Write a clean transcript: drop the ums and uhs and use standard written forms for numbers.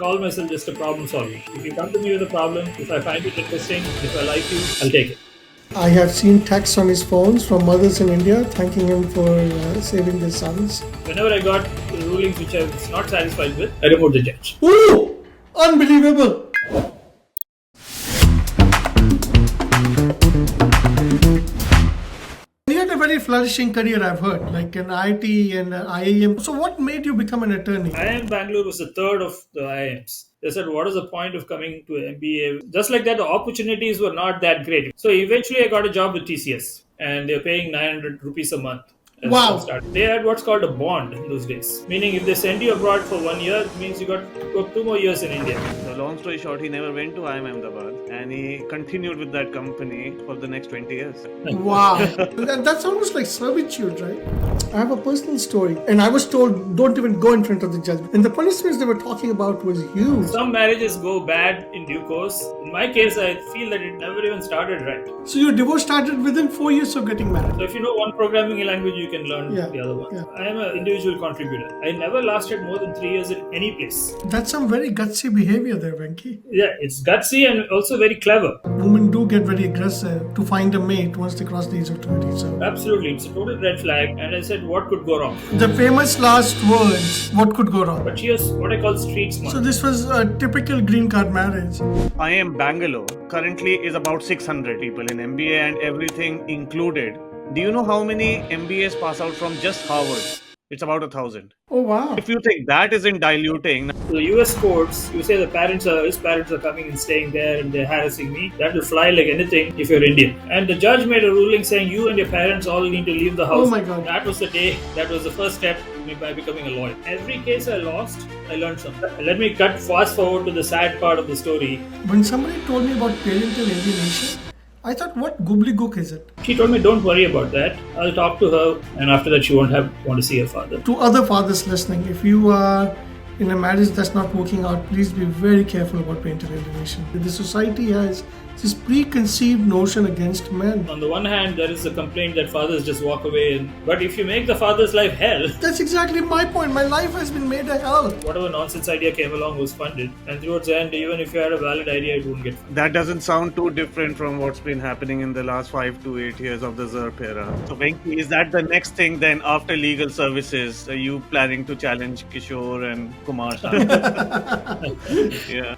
call myself just a problem solver. If you come to me with a problem, if I find it interesting, if I like you, I'll take it. I have seen texts on his phones from mothers in India thanking him for saving their sons. Whenever I got rulings which I was not satisfied with, I report the judge. Ooh! Unbelievable! You had a very flourishing career, I've heard, like in IIT and IIM. So what made you become an attorney? IIM Bangalore was the third of the IIMs. They said, what is the point of coming to an MBA? Just like that, the opportunities were not that great. So eventually I got a job with TCS and they're paying 900 rupees a month. Wow. They had what's called a bond in those days. Meaning if they send you abroad for 1 year, it means you got to work 2 more years in India. So long story short, he never went to IIM Ahmedabad and he continued with that company for the next 20 years. Wow. That's almost like servitude, right? I have a personal story. And I was told, don't even go in front of the judge. And the punishments they were talking about was huge. Some marriages go bad in due course. In my case, I feel that it never even started right. So your divorce started within 4 years of getting married. So if you know one programming language, you can learn Yeah, the other one. yeah. I am an individual contributor. I never lasted more than 3 years in any place. That's some very gutsy behavior there, Venky. Yeah, it's gutsy and also very clever. Women do get very aggressive to find a mate once they cross the age of 20. So Absolutely, it's a total red flag. And I said, what could go wrong? the famous last words, what could go wrong? But she was what I call street smart. So this was a typical green card marriage. IIM Bangalore currently is about 600 people in MBA and everything included. Do you know how many MBAs pass out from just Harvard? It's about 1,000. Oh wow. If you think that isn't diluting, The US courts, you say his parents are coming and staying there and they're harassing me. That will fly like anything if you're Indian. And the judge made a ruling saying you and your parents all need to leave the house. Oh my God. That was the day, that was the first step by becoming a lawyer. Every case I lost, I learned something. Let me fast forward to the sad part of the story. When somebody told me about parental alienation, I thought, what gobbledygook is it? She told me, don't worry about that. I'll talk to her, and after that, she won't want to see her father. To other fathers listening, if you are in a marriage that's not working out, please be very careful about parental alienation. The society has this preconceived notion against men. On the one hand, there is a complaint that fathers just walk away. But if you make the father's life hell, That's exactly my point. My life has been made a hell. whatever nonsense idea came along was funded. And towards the end, even if you had a valid idea, it wouldn't get funded. that doesn't sound too different from what's been happening in the last 5 to 8 years of the ZERP era. So Venky, is that the next thing then after legal services? Are you planning to challenge Kishore and Kumar? Yeah.